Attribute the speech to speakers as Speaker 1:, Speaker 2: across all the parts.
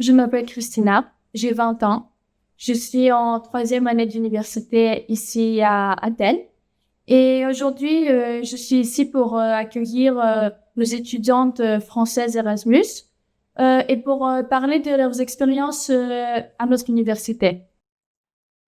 Speaker 1: Je m'appelle Christina, j'ai 20 ans. Je suis en troisième année d'université ici à Athènes. Et aujourd'hui, je suis ici pour accueillir nos étudiantes françaises Erasmus et pour parler de leurs expériences à notre université.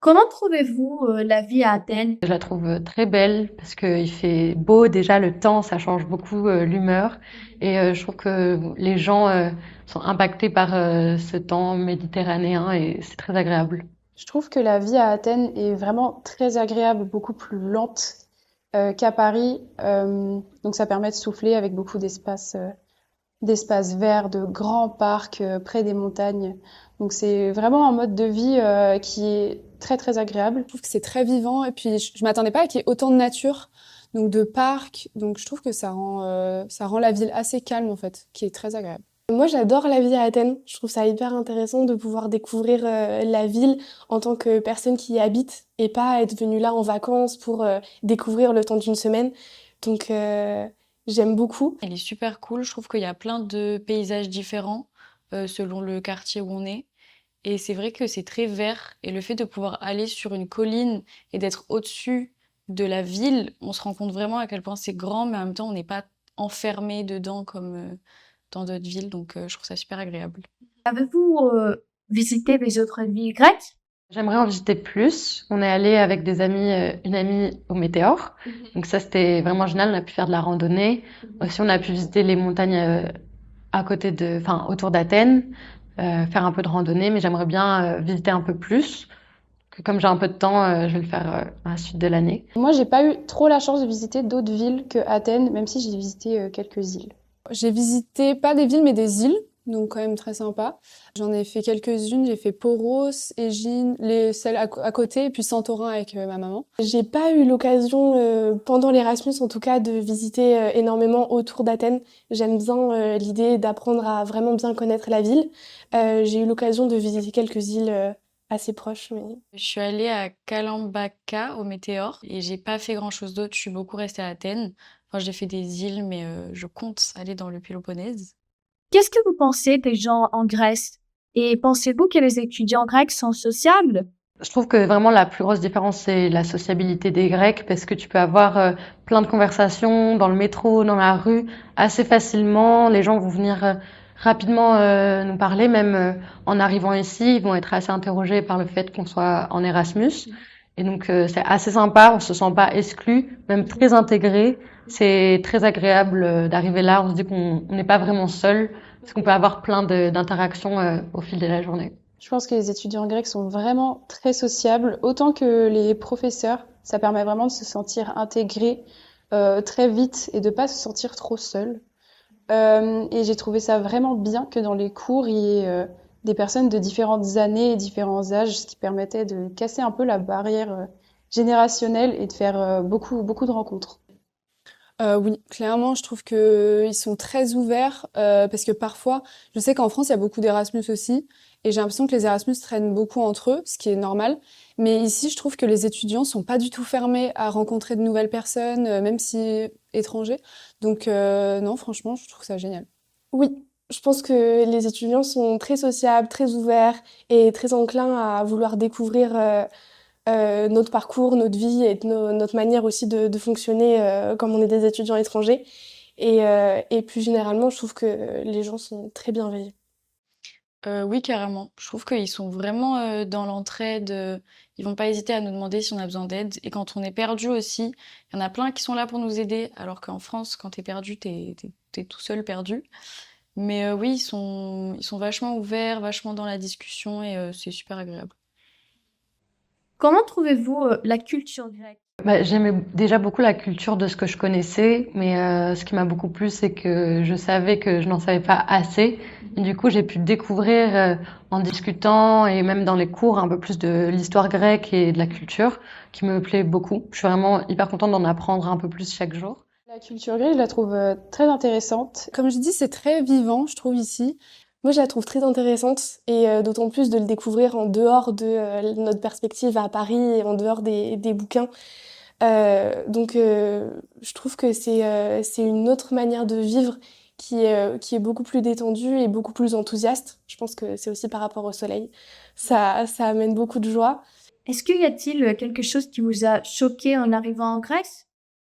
Speaker 1: Comment trouvez-vous la vie à Athènes?
Speaker 2: Je la trouve très belle parce qu'il fait beau déjà, le temps, ça change beaucoup l'humeur et je trouve que les gens sont impactés par ce temps méditerranéen et c'est très agréable.
Speaker 3: Je trouve que la vie à Athènes est vraiment très agréable, beaucoup plus lente qu'à Paris. Donc ça permet de souffler avec beaucoup d'espaces verts, de grands parcs près des montagnes. Donc c'est vraiment un mode de vie qui est très très agréable. Je trouve que c'est très vivant et puis je m'attendais pas à qu'il y ait autant de nature, donc de parcs. Donc je trouve que ça rend la ville assez calme en fait, qui est très agréable. Moi, j'adore la vie à Athènes. Je trouve ça hyper intéressant de pouvoir découvrir la ville en tant que personne qui y habite et pas être venue là en vacances pour découvrir le temps d'une semaine. Donc, j'aime beaucoup.
Speaker 4: Elle est super cool. Je trouve qu'il y a plein de paysages différents selon le quartier où on est. Et c'est vrai que c'est très vert. Et le fait de pouvoir aller sur une colline et d'être au-dessus de la ville, on se rend compte vraiment à quel point c'est grand, mais en même temps, on n'est pas enfermé dedans comme dans d'autres villes. Donc, je trouve ça super agréable.
Speaker 1: Avez-vous visité les autres villes grecques?
Speaker 2: J'aimerais en visiter plus. On est allé avec des amis, une amie au Météor. Donc ça, c'était vraiment génial. On a pu faire de la randonnée. Aussi, on a pu visiter les montagnes à côté enfin, autour d'Athènes, faire un peu de randonnée. Mais j'aimerais bien visiter un peu plus. Comme j'ai un peu de temps, je vais le faire à la suite de l'année.
Speaker 3: Moi, j'ai pas eu trop la chance de visiter d'autres villes que Athènes, même si j'ai visité quelques îles. J'ai visité pas des villes, mais des îles, donc quand même très sympa. J'en ai fait quelques-unes. J'ai fait Poros, Égine, celles à côté, et puis Santorin avec ma maman. J'ai pas eu l'occasion, pendant l'Erasmus en tout cas, de visiter énormément autour d'Athènes. J'aime bien l'idée d'apprendre à vraiment bien connaître la ville. J'ai eu l'occasion de visiter quelques îles assez proches, mais
Speaker 4: Je suis allée à Kalambaka au Météor et j'ai pas fait grand-chose d'autre. Je suis beaucoup restée à Athènes. Enfin, j'ai fait des îles, mais je compte aller dans le Péloponnèse.
Speaker 1: Qu'est-ce que vous pensez des gens en Grèce? Et pensez-vous que les étudiants grecs sont sociables?
Speaker 2: Je trouve que vraiment la plus grosse différence, c'est la sociabilité des Grecs, parce que tu peux avoir plein de conversations dans le métro, dans la rue, assez facilement. Les gens vont venir rapidement nous parler, même en arrivant ici, ils vont être assez interrogés par le fait qu'on soit en Erasmus. Et donc c'est assez sympa, on se sent pas exclu, même très intégré. C'est très agréable d'arriver là, on se dit qu'on n'est pas vraiment seul, parce qu'on peut avoir plein d'interactions au fil de la journée.
Speaker 3: je pense que les étudiants grecs sont vraiment très sociables, autant que les professeurs. Ça permet vraiment de se sentir intégré très vite et de pas se sentir trop seul. Et j'ai trouvé ça vraiment bien que dans les cours, il y ait des personnes de différentes années et différents âges, ce qui permettait de casser un peu la barrière générationnelle et de faire beaucoup de rencontres. Oui, clairement, je trouve que ils sont très ouverts parce que parfois, je sais qu'en France, il y a beaucoup d'Erasmus aussi, et j'ai l'impression que les Erasmus traînent beaucoup entre eux, ce qui est normal. Mais ici, je trouve que les étudiants sont pas du tout fermés à rencontrer de nouvelles personnes, même si étrangers. Donc non, franchement, je trouve ça génial. Oui, je pense que les étudiants sont très sociables, très ouverts et très enclins à vouloir découvrir notre parcours, notre vie et notre manière aussi de fonctionner comme on est des étudiants étrangers. Et plus généralement, je trouve que les gens sont très bienveillants.
Speaker 4: Oui, carrément. Je trouve qu'ils sont vraiment dans l'entraide. Ils vont pas hésiter à nous demander si on a besoin d'aide. Et quand on est perdu aussi, il y en a plein qui sont là pour nous aider. Alors qu'en France, quand t'es perdu, t'es tout seul perdu. Mais oui, ils sont vachement ouverts, vachement dans la discussion et c'est super agréable.
Speaker 1: Comment trouvez-vous la culture grecque?
Speaker 2: Bah, j'aimais déjà beaucoup la culture de ce que je connaissais, mais ce qui m'a beaucoup plu, c'est que je savais que je n'en savais pas assez. Et du coup, j'ai pu découvrir en discutant et même dans les cours un peu plus de l'histoire grecque et de la culture, qui me plaît beaucoup. Je suis vraiment hyper contente d'en apprendre un peu plus chaque jour.
Speaker 3: La culture grecque, je la trouve très intéressante. Comme je dis, c'est très vivant, je trouve, ici. Moi, je la trouve très intéressante et d'autant plus de le découvrir en dehors de notre perspective à Paris et en dehors des bouquins. Donc, je trouve que c'est une autre manière de vivre
Speaker 5: qui est beaucoup plus détendu et beaucoup plus enthousiaste. Je pense que c'est aussi par rapport au soleil. Ça amène beaucoup de joie.
Speaker 1: Est-ce qu'il y a-t-il quelque chose qui vous a choqué en arrivant en Grèce?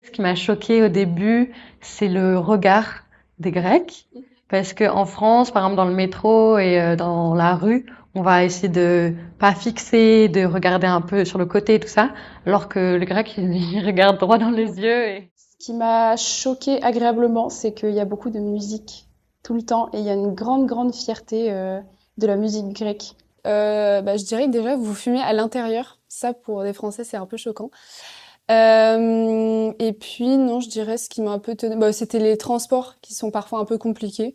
Speaker 2: Ce qui m'a choqué au début, c'est le regard des Grecs. Parce que en France, par exemple, dans le métro et dans la rue, on va essayer de pas fixer, de regarder un peu sur le côté et tout ça, alors que le Grec, il regarde droit dans les yeux et
Speaker 3: Ce qui m'a choqué agréablement, c'est qu'il y a beaucoup de musique tout le temps et il y a une grande, grande fierté de la musique grecque.
Speaker 5: Je dirais que déjà, vous fumez à l'intérieur. Ça, pour des Français, c'est un peu choquant. Et puis, non, je dirais ce qui m'a un peu tenu... c'était les transports qui sont parfois un peu compliqués.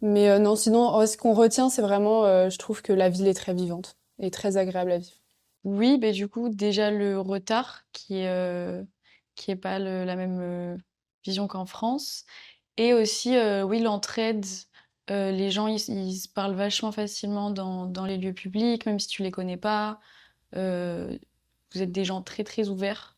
Speaker 5: Mais non, sinon, ce qu'on retient, c'est vraiment, je trouve que la ville est très vivante et très agréable à vivre.
Speaker 4: Oui, du coup, déjà le retard qui est pas la même vision qu'en France. Et aussi, oui, l'entraide. Les gens, ils se parlent vachement facilement dans les lieux publics, même si tu les connais pas. Euh, Vous êtes des gens très, très ouverts.